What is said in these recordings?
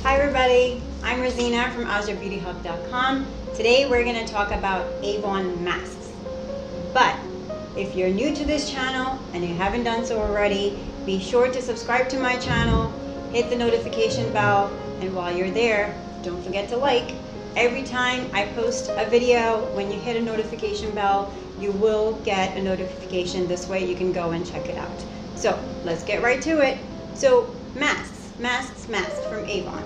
Hi everybody, I'm Rosina from AzraBeautyHub.com. Today we're going to talk about Avon masks. But if you're new to this channel and you haven't done so already, be sure to subscribe to my channel, hit the notification bell, and while you're there, don't forget to like. Every time I post a video, when you hit a notification bell, you will get a notification. This way you can go and check it out. So let's get right to it. So masks from Avon.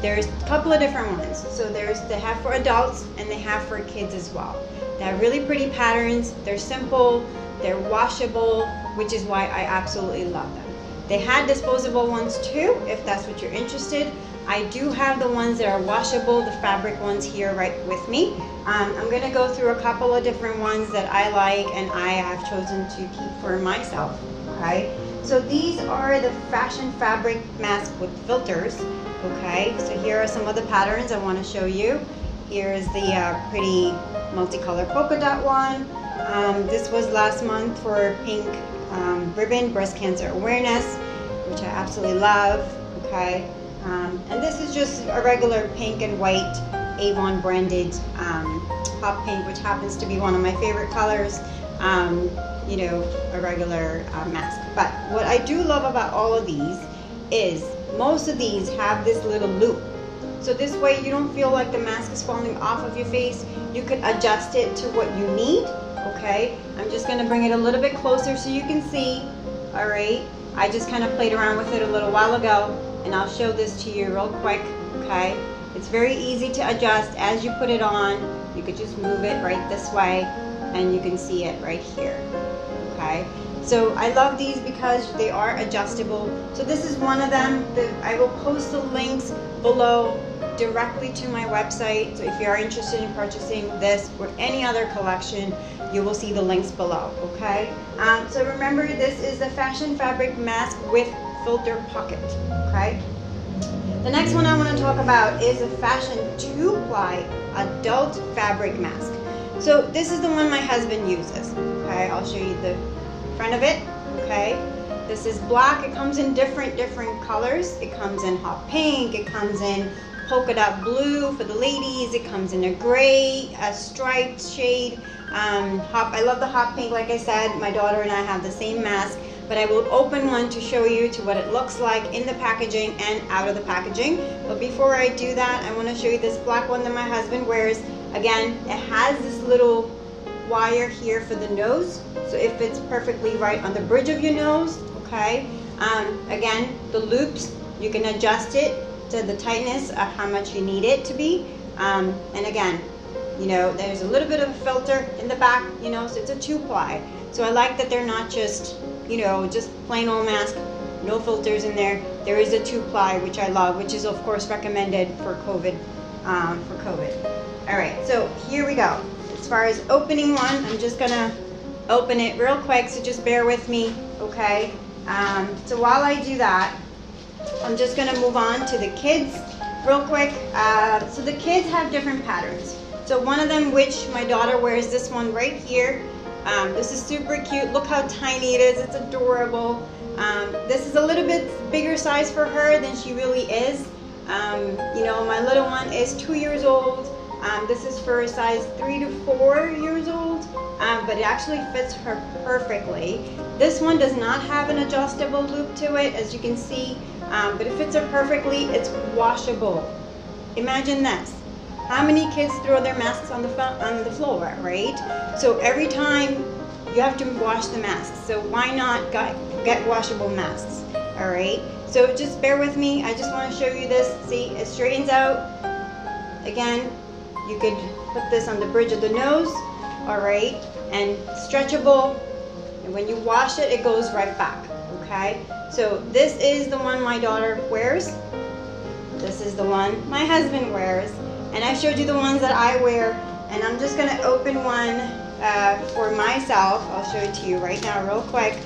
There's a couple of different ones. So they have for adults and they have for kids as well. They have really pretty patterns. They're simple, they're washable, which is why I absolutely love them. They had disposable ones too, if that's what you're interested. I do have the ones that are washable, the fabric ones here right with me. I'm going to go through a couple of different ones that I like and I have chosen to keep for myself. Okay, so these are the fashion fabric mask with filters. Okay, so here are some of the patterns I want to show you. Here is the pretty multicolored polka dot one. This was last month for pink ribbon breast cancer awareness, which I absolutely love. Okay, and this is just a regular pink and white Avon branded hot pink, which happens to be one of my favorite colors. You know, a regular mask. But what I do love about all of these is most of these have this little loop. So this way you don't feel like the mask is falling off of your face. You can adjust it to what you need. Okay, I'm just going to bring it a little bit closer so you can see. All right, I just kind of played around with it a little while ago and I'll show this to you real quick. Okay, it's very easy to adjust as you put it on. You could just move it right this way and you can see it right here. Okay, so I love these because they are adjustable. So this is one of them. I will post the links below directly to my website. So if you are interested in purchasing this or any other collection, you will see the links below. Okay, so remember, this is the fashion fabric mask with filter pocket. Okay, the next one I want to talk about is a fashion 2-ply adult fabric mask. So this is the one my husband uses. Okay, I'll show you the front of it. Okay, this is black. It comes in different colors. It comes in hot pink. It comes in polka dot blue for the ladies. It comes in a gray, a striped shade. I love the hot pink. Like I said, my daughter and I have the same mask, but I will open one to show you to what it looks like in the packaging and out of the packaging. But before I do that, I want to show you this black one that my husband wears. Again, it has this little wire here for the nose, so it fits perfectly right on the bridge of your nose. Okay, again, the loops, you can adjust it to the tightness of how much you need it to be. And again, you know, there's a little bit of a filter in the back, you know, so it's a 2-ply. So I like that they're not just, you know, just plain old mask, no filters in there. There is a 2-ply, which I love, which is of course recommended for COVID. All right, so here we go. As far as opening one, I'm just gonna open it real quick, so just bear with me. Okay, so while I do that, I'm just gonna move on to the kids real quick. So the kids have different patterns. So one of them, which my daughter wears, this one right here. This is super cute. Look how tiny it is. It's adorable. This is a little bit bigger size for her than she really is. You know, my little one is 2 years old. This is for a size 3 to 4 years old, but it actually fits her perfectly. This one does not have an adjustable loop to it, as you can see, but it fits her perfectly. It's washable. Imagine this. How many kids throw their masks on the floor, right? So every time you have to wash the masks. So why not get washable masks? All right. So just bear with me. I just want to show you this. See, it straightens out. Again, you could put this on the bridge of the nose. All right, and stretchable. And when you wash it, it goes right back. Okay. So this is the one my daughter wears. This is the one my husband wears. And I showed you the ones that I wear, and I'm just gonna open one for myself. I'll show it to you right now real quick.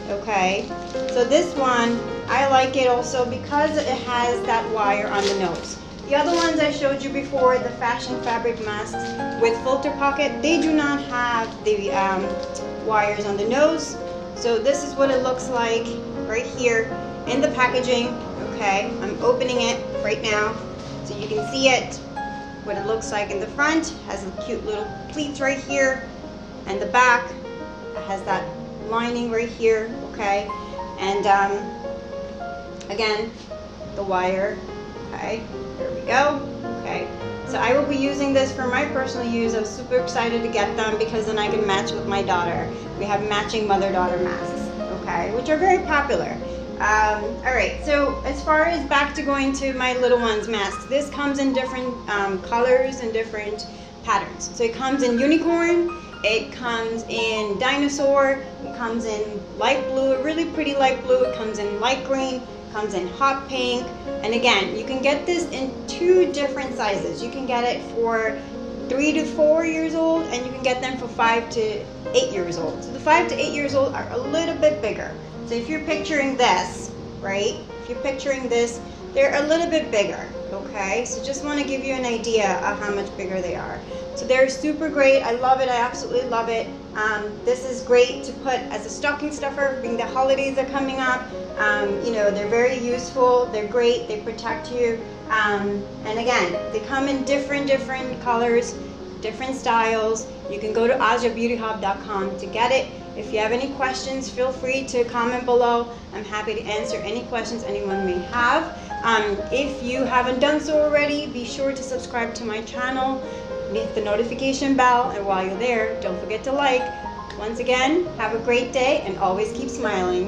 Okay, so this one, I like it also because it has that wire on the nose. The other ones I showed you before, the fashion fabric masks with filter pocket, they do not have the wires on the nose. So this is what it looks like right here in the packaging. Okay, I'm opening it. right now so you can see it, what it looks like in the front. Has a cute little pleats right here, and the back has that lining right here, okay? And again, the wire, okay, there we go, okay. So I will be using this for my personal use. I was super excited to get them because then I can match with my daughter. We have matching mother-daughter masks, okay, which are very popular. All right, so as far as back to going to my little one's masks, this comes in different colors and different patterns. So it comes in unicorn, it comes in dinosaur, it comes in light blue, a really pretty light blue, it comes in light green, comes in hot pink, and again, you can get this in 2 different sizes. You can get it for 3 to 4 years old, and you can get them for 5 to 8 years old. So the 5 to 8 years old are a little bit bigger. So if you're picturing this, right? If you're picturing this, they're a little bit bigger, okay? So just want to give you an idea of how much bigger they are. So they're super great. I love it. I absolutely love it. This is great to put as a stocking stuffer, being the holidays are coming up. You know, they're very useful. They're great. They protect you. And again, they come in different colors, different styles. You can go to AzraBeautyHub.com to get it. If you have any questions, feel free to comment below. I'm happy to answer any questions anyone may have. If you haven't done so already, be sure to subscribe to my channel, hit the notification bell, and while you're there, don't forget to like. Once again, have a great day and always keep smiling.